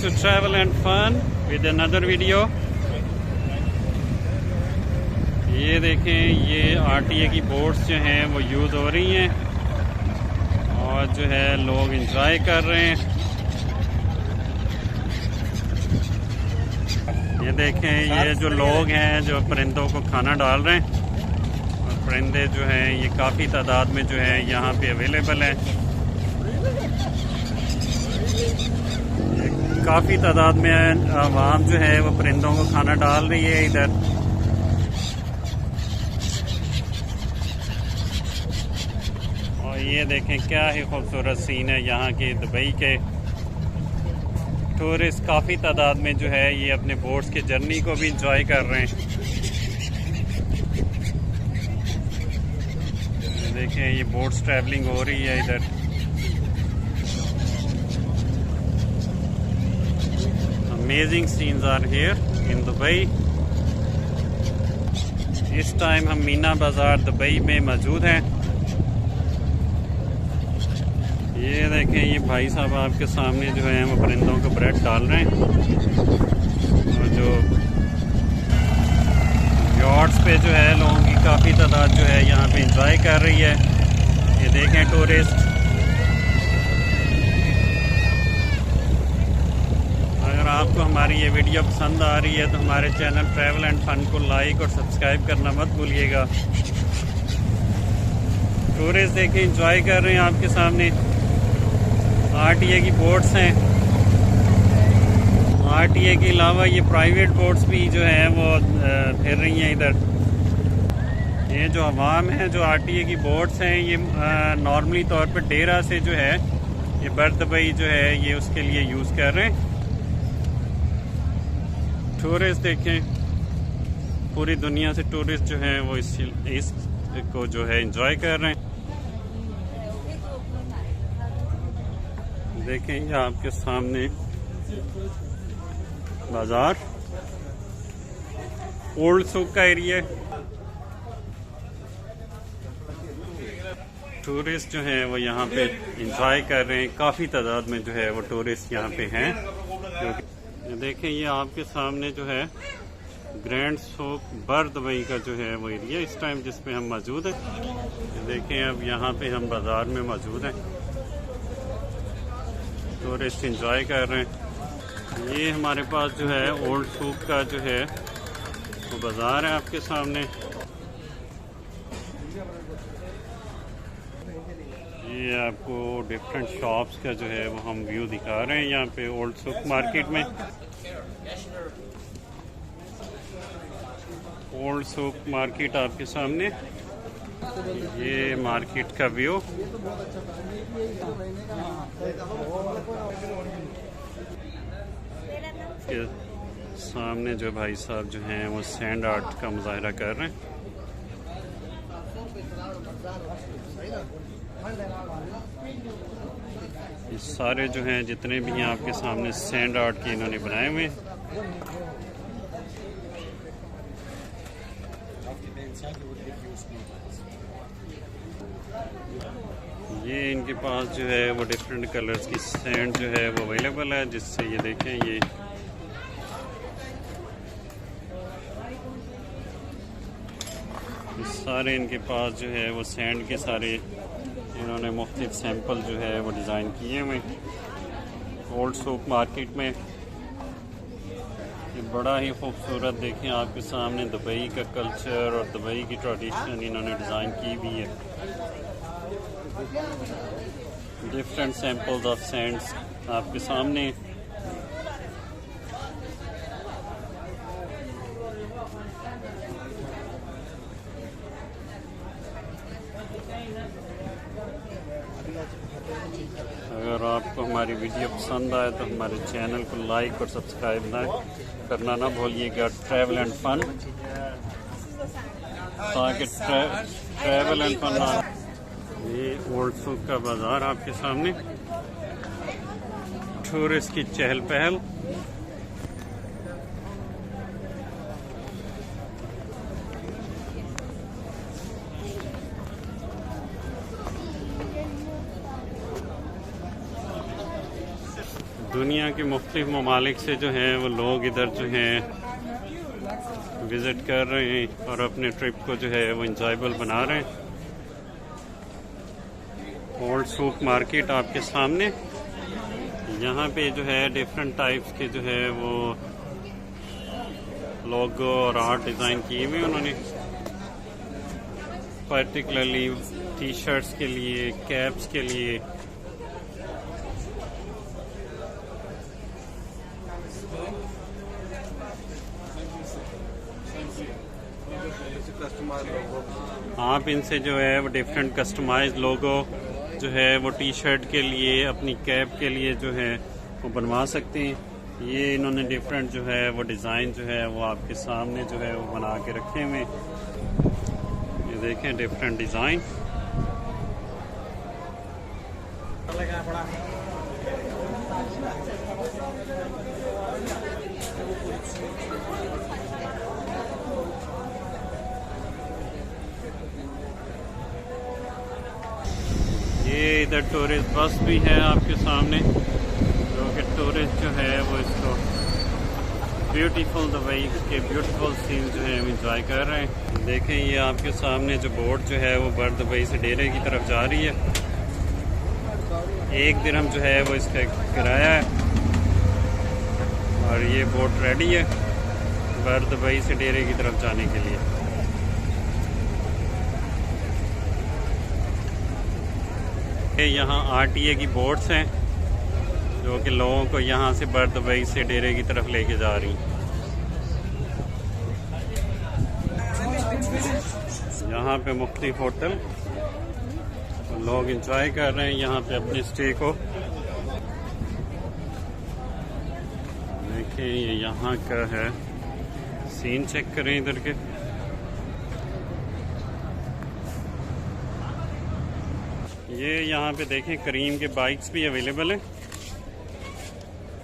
to Travel and Fun with another video। ये देखें, ये आरटीए की बोट्स जो हैं वो यूज़ हो रही हैं और जो है लोग इंजॉय कर रहे हैं। ये देखें, ये जो लोग हैं जो परिंदों को खाना डाल रहे हैं, और परिंदे जो हैं ये काफ़ी तादाद में जो है यहाँ पे अवेलेबल हैं। काफ़ी तादाद में आवाम जो है वो परिंदों को खाना डाल रही है इधर। और ये देखें क्या ही खूबसूरत सीन है यहाँ के दुबई के। टूरिस्ट काफ़ी तादाद में जो है ये अपने बोट्स के जर्नी को भी इंजॉय कर रहे हैं। देखें, ये बोट्स ट्रैवलिंग हो रही है इधर। Amazing scenes are here in Dubai. इस टाइम हम मीना बाज़ार दुबई में मौजूद हैं। ये देखें, ये भाई साहब आपके सामने जो है वो परिंदों को ब्रेड डाल रहे हैं, और जो यॉट्स पे जो है लोगों की काफ़ी तादाद जो है यहाँ पे एंजॉय कर रही है। ये देखें टूरिस्ट। अगर आपको हमारी ये वीडियो पसंद आ रही है तो हमारे चैनल ट्रैवल एंड फन को लाइक और सब्सक्राइब करना मत भूलिएगा। टूरिस्ट देखें एंजॉय कर रहे हैं आपके सामने। आरटीए की बोट्स हैं। आरटीए के अलावा ये प्राइवेट बोट्स भी जो है वो फिर रही हैं इधर। ये जो अवाम है जो आरटीए की बोट्स हैं ये नॉर्मली तौर पर डेरा से जो है ये बुर दुबई जो है ये उसके लिए यूज़ कर रहे हैं। टूरिस्ट देखें, पूरी दुनिया से टूरिस्ट जो हैं वो इस को जो है एंजॉय कर रहे हैं। देखें, ये आपके सामने बाजार ओल्ड सूक का एरिया है। टूरिस्ट जो हैं वो यहाँ पे एंजॉय कर रहे हैं। काफ़ी तादाद में जो है वो टूरिस्ट यहाँ पे हैं। क्योंकि देखें, ये आपके सामने जो है ग्रैंड सोक बुर दुबई का जो है वो एरिया इस टाइम जिस पे हम मौजूद हैं। देखें, अब यहाँ पे हम बाज़ार में मौजूद हैं। टूरिस्ट एंजॉय कर रहे हैं। ये हमारे पास जो है ओल्ड सूक का जो है वो बाज़ार है आपके सामने। ये आपको डिफरेंट शॉप्स का जो है वो हम व्यू दिखा रहे हैं यहाँ पे ओल्ड सूक मार्केट में। ओल्ड सूक मार्केट आपके सामने, ये मार्केट का व्यू। के सामने जो भाई साहब जो हैं वो सैंड आर्ट का मुजाहरा कर रहे हैं। ये सारे जो हैं जितने भी हैं आपके सामने सैंड आर्ट के इन्होंने बनाए हुए हैं। ये इनके पास जो है वो डिफरेंट कलर्स की सैंड जो है वो अवेलेबल है, जिससे ये देखें ये सारे इनके पास जो है वो सैंड के सारे इन्होंने मुख्तलिफ सैंपल जो है वो डिज़ाइन किए हुए ओल्ड सूक मार्केट में। ये बड़ा ही खूबसूरत देखें आपके सामने दुबई का कल्चर और दुबई की ट्रेडिशन इन्होंने डिज़ाइन की हुई है। डिफरेंट सैंपल्स ऑफ सैंड्स आपके सामने। अगर आपको हमारी वीडियो पसंद आए तो हमारे चैनल को लाइक और सब्सक्राइब करना ना भूलिएगा। ट्रैवल एंड फन, ताकि ट्रैवल एंड फन। ये ओल्ड सूक का बाज़ार आपके सामने। टूरिस्ट की चहल पहल। दुनिया के मुख्तलिफ ममालिक से जो है वो लोग इधर जो हैं विज़िट कर रहे हैं और अपने ट्रिप को जो है वो इंजॉयबल बना रहे हैं। ओल्ड सूक मार्केट आपके सामने, यहाँ पे जो है डिफरेंट टाइप्स के जो है वो लोगो और आर्ट डिज़ाइन किए हुए उन्होंने, पर्टिकुलरली टी शर्ट्स के लिए, कैप्स के लिए। आप इनसे जो है वो डिफरेंट कस्टमाइज्ड लोगो जो है वो टी शर्ट के लिए, अपनी कैप के लिए जो है वो बनवा सकते हैं। ये इन्होंने डिफरेंट जो है वो डिज़ाइन जो है वो आपके सामने जो है वो बना के रखे हुए। ये देखें डिफरेंट डिज़ाइन। ये इधर टूरिस्ट बस भी है आपके सामने, जो कि टूरिस्ट जो है वो इसको ब्यूटीफुल दुबई के ब्यूटीफुल सीन जो है इंजॉय कर रहे हैं। देखें ये आपके सामने जो बोट जो है वो बर दुबई से डेरे की तरफ जा रही है। 1 दिरहम जो है वो इसका किराया है और ये बोट रेडी है बर दुबई से डेरे की तरफ जाने के लिए। यहाँ RTA की बोट्स हैं जो कि लोगों को यहाँ से बर दुबई से डेरे की तरफ लेके जा रही हैं। यहाँ पे मुख्तलिफ होटल लोग इंजॉय कर रहे हैं यहाँ पे अपने स्टे को। देखिए ये यहाँ का है सीन, चेक करें इधर के। ये यहाँ पे देखें करीम के बाइक्स भी अवेलेबल हैं।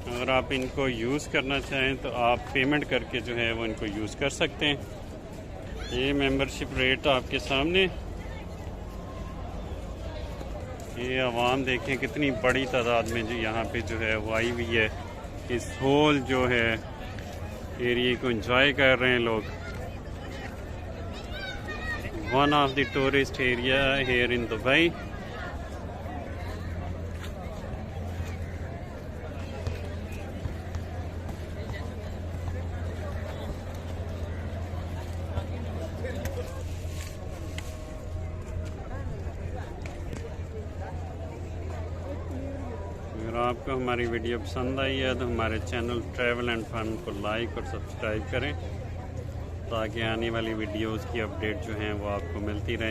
अगर आप इनको यूज़ करना चाहें तो आप पेमेंट करके जो है वो इनको यूज़ कर सकते हैं। ये मेंबरशिप रेट आपके सामने। ये आवाम देखें कितनी बड़ी तादाद में जो यहाँ पे जो है वो आई हुई है। इस होल जो है एरिया को एंजॉय कर रहे हैं लोग। One of the tourist area here in Dubai. अगर आपको हमारी वीडियो पसंद आई है तो हमारे चैनल ट्रैवल एंड फन को लाइक और सब्सक्राइब करें ताकि आने वाली वीडियोस की अपडेट जो हैं वो आपको मिलती रहे।